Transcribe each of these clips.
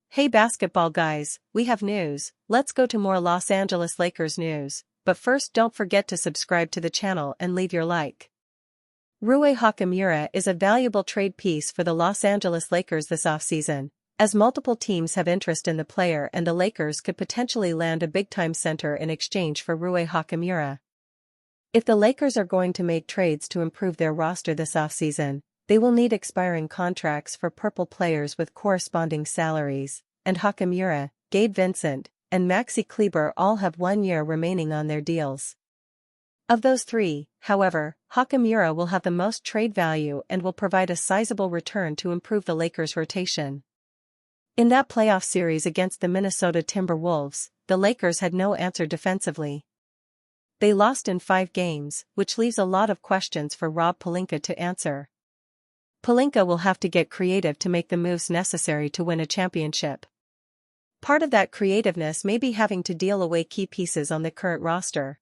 Hey basketball guys, we have news. Let's go to more Los Angeles Lakers news, but first don't forget to subscribe to the channel and leave your like. Rui Hachimura is a valuable trade piece for the Los Angeles Lakers this offseason, as multiple teams have interest in the player and the Lakers could potentially land a big-time center in exchange for Rui Hachimura. If the Lakers are going to make trades to improve their roster this offseason, they will need expiring contracts for purple players with corresponding salaries, and Hachimura, Gabe Vincent, and Maxi Kleber all have 1 year remaining on their deals. Of those three, however, Hachimura will have the most trade value and will provide a sizable return to improve the Lakers' rotation. In that playoff series against the Minnesota Timberwolves, the Lakers had no answer defensively. They lost in 5 games, which leaves a lot of questions for Rob Pelinka to answer. Pelinka will have to get creative to make the moves necessary to win a championship. Part of that creativeness may be having to deal away key pieces on the current roster.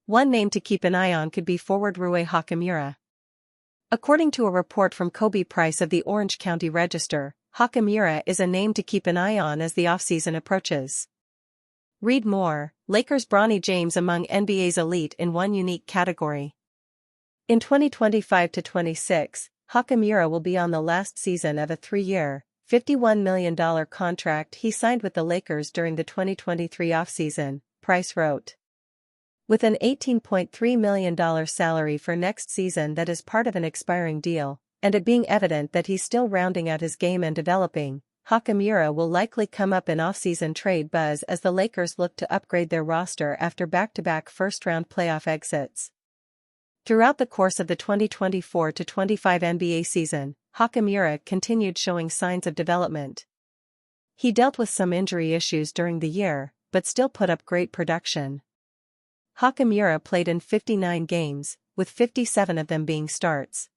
One name to keep an eye on could be forward Rui Hachimura. According to a report from Kobe Price of the Orange County Register, Hachimura is a name to keep an eye on as the offseason approaches. Read more, Lakers Bronny James among NBA's elite in one unique category. In 2025-26, Hachimura will be on the last season of a 3-year, $51 million contract he signed with the Lakers during the 2023 offseason, Price wrote. With an $18.3 million salary for next season that is part of an expiring deal, and it being evident that he's still rounding out his game and developing, Hachimura will likely come up in offseason trade buzz as the Lakers look to upgrade their roster after back-to-back first-round playoff exits. Throughout the course of the 2024-25 NBA season, Hachimura continued showing signs of development. He dealt with some injury issues during the year, but still put up great production. Hachimura played in 59 games, with 57 of them being starts.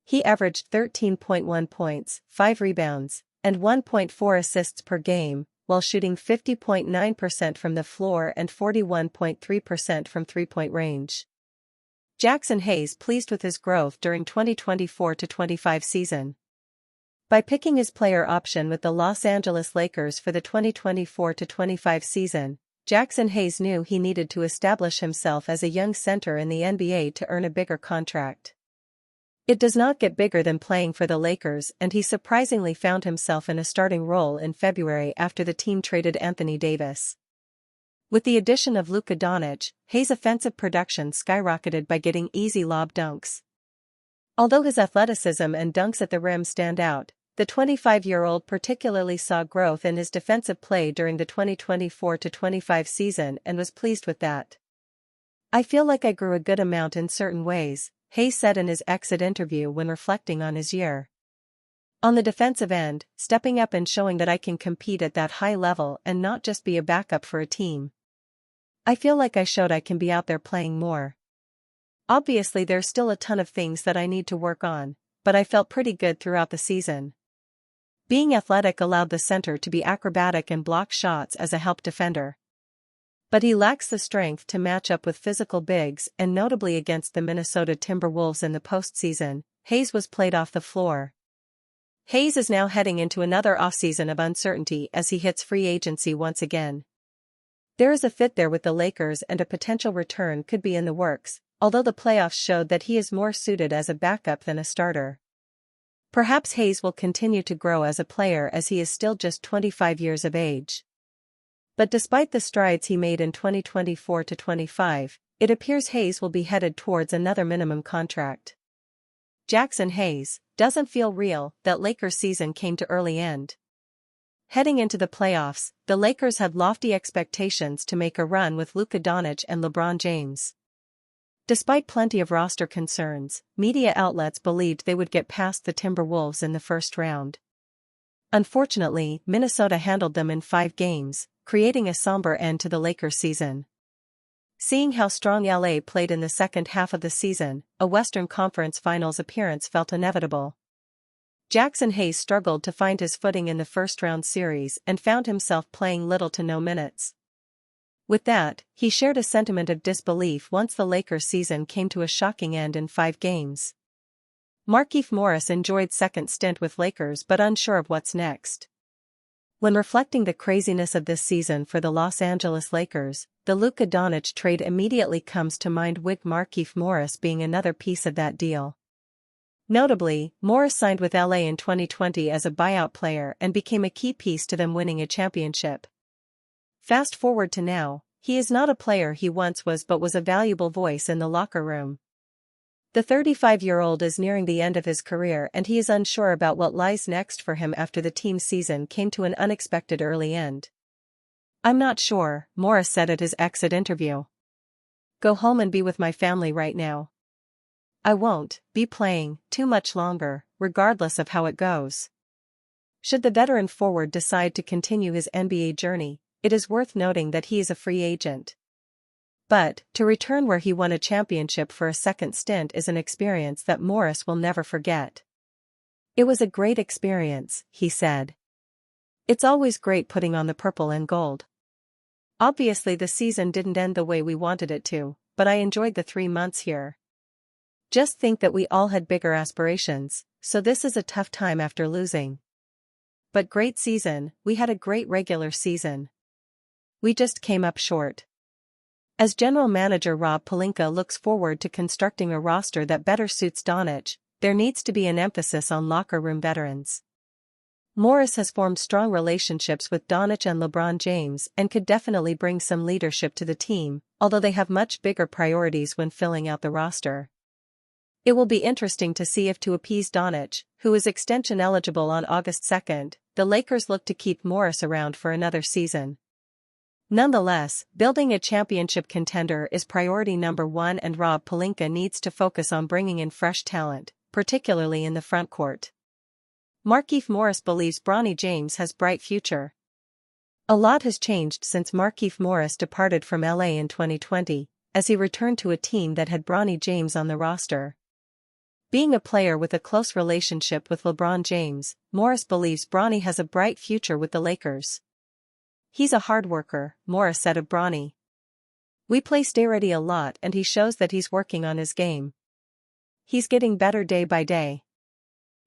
He averaged 13.1 points, 5 rebounds, and 1.4 assists per game, while shooting 50.9% from the floor and 41.3% from three-point range. Jackson Hayes pleased with his growth during 2024-25 season. By picking his player option with the Los Angeles Lakers for the 2024-25 season, Jackson Hayes knew he needed to establish himself as a young center in the NBA to earn a bigger contract. It does not get bigger than playing for the Lakers, and he surprisingly found himself in a starting role in February after the team traded Anthony Davis. With the addition of Luka Doncic, Hayes' offensive production skyrocketed by getting easy lob dunks. Although his athleticism and dunks at the rim stand out, the 25-year-old particularly saw growth in his defensive play during the 2024-25 season and was pleased with that. "I feel like I grew a good amount in certain ways," Hayes said in his exit interview when reflecting on his year. "On the defensive end, stepping up and showing that I can compete at that high level and not just be a backup for a team. I feel like I showed I can be out there playing more. Obviously there's still a ton of things that I need to work on, but I felt pretty good throughout the season." Being athletic allowed the center to be acrobatic and block shots as a help defender. But he lacks the strength to match up with physical bigs, and notably against the Minnesota Timberwolves in the postseason, Hayes was played off the floor. Hayes is now heading into another offseason of uncertainty as he hits free agency once again. There is a fit there with the Lakers and a potential return could be in the works, although the playoffs showed that he is more suited as a backup than a starter. Perhaps Hayes will continue to grow as a player as he is still just 25 years of age. But despite the strides he made in 2024-25, it appears Hayes will be headed towards another minimum contract. Jackson Hayes, doesn't feel real that Lakers season came to early end. Heading into the playoffs, the Lakers had lofty expectations to make a run with Luka Doncic and LeBron James. Despite plenty of roster concerns, media outlets believed they would get past the Timberwolves in the first round. Unfortunately, Minnesota handled them in 5 games, creating a somber end to the Lakers season. Seeing how strong LA played in the second half of the season, a Western Conference Finals appearance felt inevitable. Jackson Hayes struggled to find his footing in the first-round series and found himself playing little to no minutes. With that, he shared a sentiment of disbelief once the Lakers season came to a shocking end in 5 games. Markieff Morris enjoyed second stint with Lakers but unsure of what's next. When reflecting the craziness of this season for the Los Angeles Lakers, the Luka Doncic trade immediately comes to mind, with Markieff Morris being another piece of that deal. Notably, Morris signed with LA in 2020 as a buyout player and became a key piece to them winning a championship. Fast forward to now, he is not a player he once was but was a valuable voice in the locker room. The 35-year-old is nearing the end of his career and he is unsure about what lies next for him after the team's season came to an unexpected early end. "I'm not sure," Morris said at his exit interview. "Go home and be with my family right now. I won't be playing too much longer, regardless of how it goes." Should the veteran forward decide to continue his NBA journey, it is worth noting that he is a free agent. But, to return where he won a championship for a second stint is an experience that Morris will never forget. "It was a great experience," he said. "It's always great putting on the purple and gold. Obviously the season didn't end the way we wanted it to, but I enjoyed the 3 months here. Just think that we all had bigger aspirations, so this is a tough time after losing. But great season, we had a great regular season. We just came up short." As general manager Rob Pelinka looks forward to constructing a roster that better suits Doncic, there needs to be an emphasis on locker room veterans. Morris has formed strong relationships with Doncic and LeBron James and could definitely bring some leadership to the team, although they have much bigger priorities when filling out the roster. It will be interesting to see if, to appease Doncic, who is extension eligible on August 2, the Lakers look to keep Morris around for another season. Nonetheless, building a championship contender is priority number 1 and Rob Pelinka needs to focus on bringing in fresh talent, particularly in the frontcourt. Markieff Morris believes Bronny James has bright future. A lot has changed since Markieff Morris departed from LA in 2020, as he returned to a team that had Bronny James on the roster. Being a player with a close relationship with LeBron James, Morris believes Bronny has a bright future with the Lakers. "He's a hard worker," Morris said of Bronny. "We play stay ready a lot and he shows that he's working on his game. He's getting better day by day.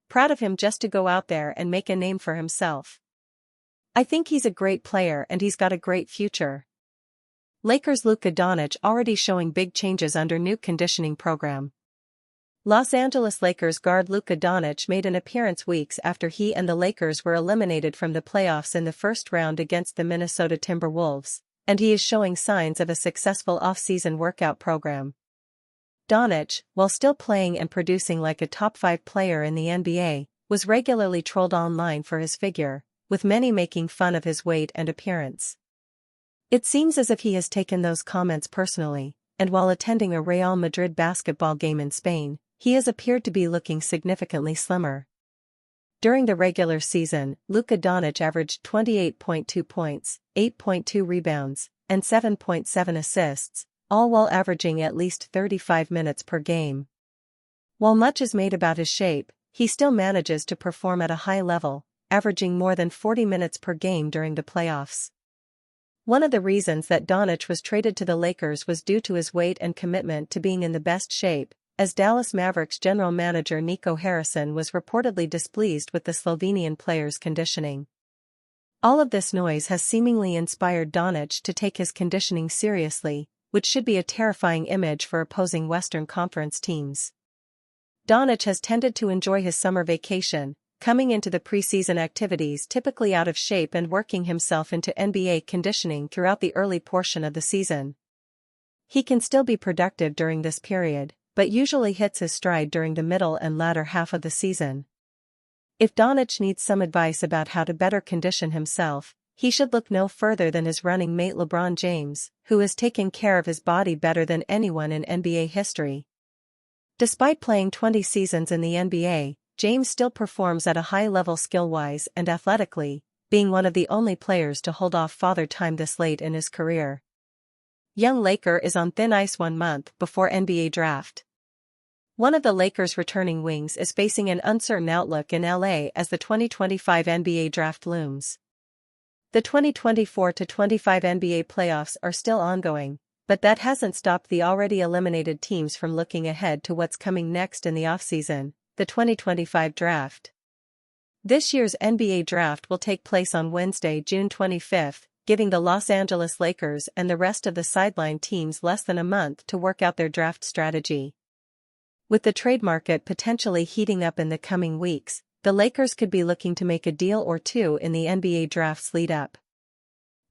Proud of him just to go out there and make a name for himself. I think he's a great player and he's got a great future." Lakers Luka Doncic already showing big changes under new conditioning program. Los Angeles Lakers guard Luka Doncic made an appearance weeks after he and the Lakers were eliminated from the playoffs in the first round against the Minnesota Timberwolves, and he is showing signs of a successful off-season workout program. Doncic, while still playing and producing like a top 5 player in the NBA, was regularly trolled online for his figure, with many making fun of his weight and appearance. It seems as if he has taken those comments personally, and while attending a Real Madrid basketball game in Spain, he has appeared to be looking significantly slimmer. During the regular season, Luka Doncic averaged 28.2 points, 8.2 rebounds, and 7.7 assists, all while averaging at least 35 minutes per game. While much is made about his shape, he still manages to perform at a high level, averaging more than 40 minutes per game during the playoffs. One of the reasons that Doncic was traded to the Lakers was due to his weight and commitment to being in the best shape, as Dallas Mavericks general manager Nico Harrison was reportedly displeased with the Slovenian player's conditioning. All of this noise has seemingly inspired Doncic to take his conditioning seriously, which should be a terrifying image for opposing Western Conference teams. Doncic has tended to enjoy his summer vacation, coming into the preseason activities typically out of shape and working himself into NBA conditioning throughout the early portion of the season. He can still be productive during this period, but usually hits his stride during the middle and latter half of the season. If Doncic needs some advice about how to better condition himself, he should look no further than his running mate LeBron James, who has taken care of his body better than anyone in NBA history. Despite playing 20 seasons in the NBA, James still performs at a high level skill-wise and athletically, being one of the only players to hold off Father Time this late in his career. Young Laker is on thin ice 1 month before NBA draft. One of the Lakers' returning wings is facing an uncertain outlook in LA as the 2025 NBA draft looms. The 2024-25 NBA playoffs are still ongoing, but that hasn't stopped the already eliminated teams from looking ahead to what's coming next in the offseason, the 2025 draft. This year's NBA draft will take place on Wednesday, June 25, giving the Los Angeles Lakers and the rest of the sideline teams less than a month to work out their draft strategy. With the trade market potentially heating up in the coming weeks, the Lakers could be looking to make a deal or two in the NBA draft's lead-up.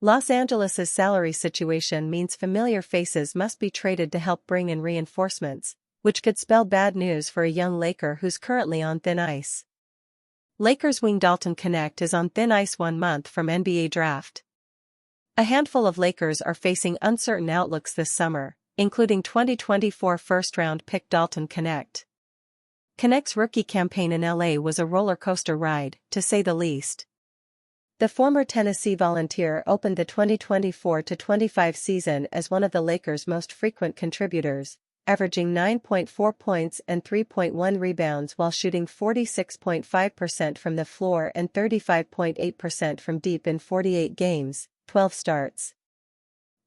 Los Angeles' salary situation means familiar faces must be traded to help bring in reinforcements, which could spell bad news for a young Laker who's currently on thin ice. Lakers wing Dalton Knecht is on thin ice 1 month from NBA draft. A handful of Lakers are facing uncertain outlooks this summer, including 2024 first-round pick Dalton Knecht. Knecht's rookie campaign in LA was a roller coaster ride, to say the least. The former Tennessee Volunteer opened the 2024-25 season as one of the Lakers' most frequent contributors, averaging 9.4 points and 3.1 rebounds while shooting 46.5% from the floor and 35.8% from deep in 48 games, 12 starts.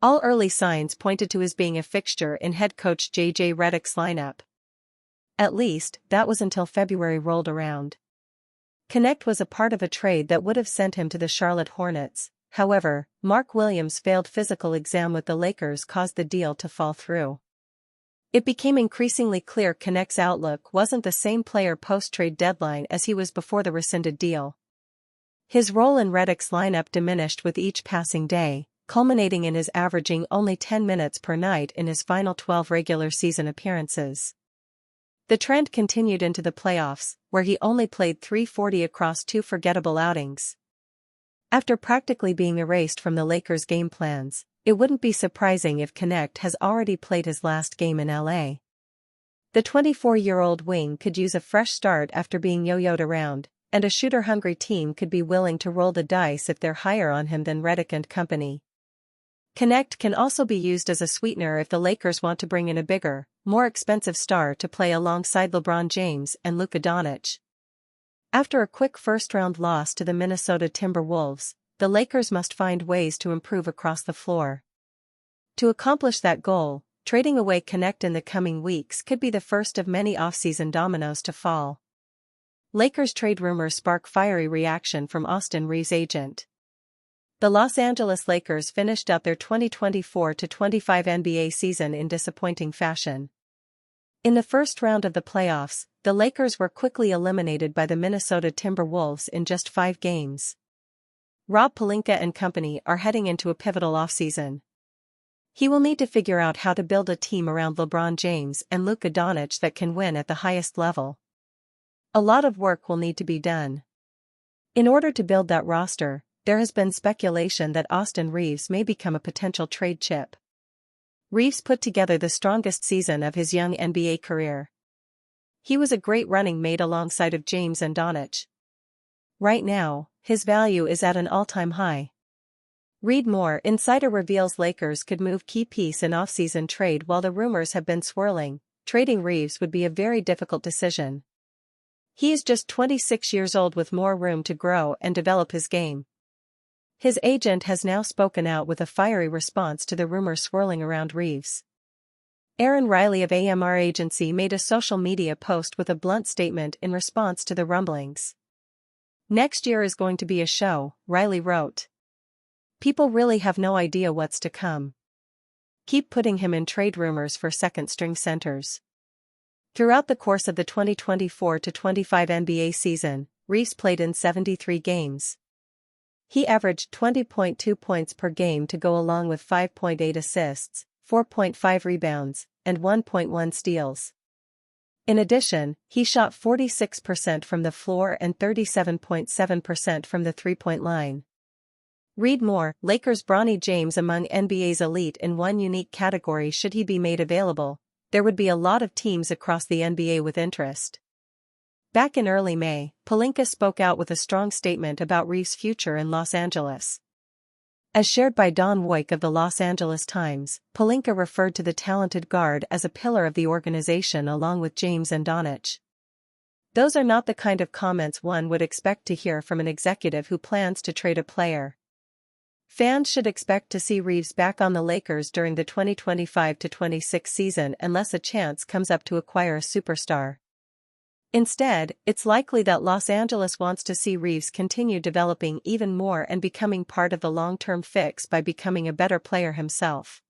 All early signs pointed to his being a fixture in head coach J.J. Redick's lineup. At least, that was until February rolled around. Knecht was a part of a trade that would have sent him to the Charlotte Hornets. However, Mark Williams' failed physical exam with the Lakers caused the deal to fall through. It became increasingly clear Knecht's outlook wasn't the same player post-trade deadline as he was before the rescinded deal. His role in Redick's lineup diminished with each passing day, culminating in his averaging only 10 minutes per night in his final 12 regular season appearances. The trend continued into the playoffs, where he only played .340 across 2 forgettable outings. After practically being erased from the Lakers' game plans, it wouldn't be surprising if Knecht has already played his last game in LA. The 24-year-old wing could use a fresh start after being yo-yoed around, and a shooter-hungry team could be willing to roll the dice if they're higher on him than Redick and company. Knecht can also be used as a sweetener if the Lakers want to bring in a bigger, more expensive star to play alongside LeBron James and Luka Doncic. After a quick first-round loss to the Minnesota Timberwolves, the Lakers must find ways to improve across the floor. To accomplish that goal, trading away Knecht in the coming weeks could be the first of many off-season dominoes to fall. Lakers trade rumors spark fiery reaction from Austin Reaves' agent. The Los Angeles Lakers finished out their 2024-25 NBA season in disappointing fashion. In the first round of the playoffs, the Lakers were quickly eliminated by the Minnesota Timberwolves in just 5 games. Rob Pelinka and company are heading into a pivotal offseason. He will need to figure out how to build a team around LeBron James and Luka Doncic that can win at the highest level. A lot of work will need to be done. In order to build that roster, there has been speculation that Austin Reaves may become a potential trade chip. Reaves put together the strongest season of his young NBA career. He was a great running mate alongside of James and Doncic. Right now, his value is at an all-time high. Read more. Insider reveals Lakers could move key piece in offseason trade. While the rumors have been swirling, trading Reaves would be a very difficult decision. He is just 26 years old with more room to grow and develop his game. His agent has now spoken out with a fiery response to the rumors swirling around Reaves. Aaron Riley of AMR Agency made a social media post with a blunt statement in response to the rumblings. "Next year is going to be a show," Riley wrote. "People really have no idea what's to come. Keep putting him in trade rumors for second-string centers." Throughout the course of the 2024-25 NBA season, Reaves played in 73 games. He averaged 20.2 points per game to go along with 5.8 assists, 4.5 rebounds, and 1.1 steals. In addition, he shot 46% from the floor and 37.7% from the three-point line. Read more. Lakers' Bronny James among NBA's elite in one unique category. Should he be made available, there would be a lot of teams across the NBA with interest. Back in early May, Pelinka spoke out with a strong statement about Reaves' future in Los Angeles. As shared by Don Woik of the Los Angeles Times, Pelinka referred to the talented guard as a pillar of the organization along with James and Doncic. "Those are not the kind of comments one would expect to hear from an executive who plans to trade a player. Fans should expect to see Reeves back on the Lakers during the 2025-26 season unless a chance comes up to acquire a superstar. Instead, it's likely that Los Angeles wants to see Reeves continue developing even more and becoming part of the long-term fix by becoming a better player himself.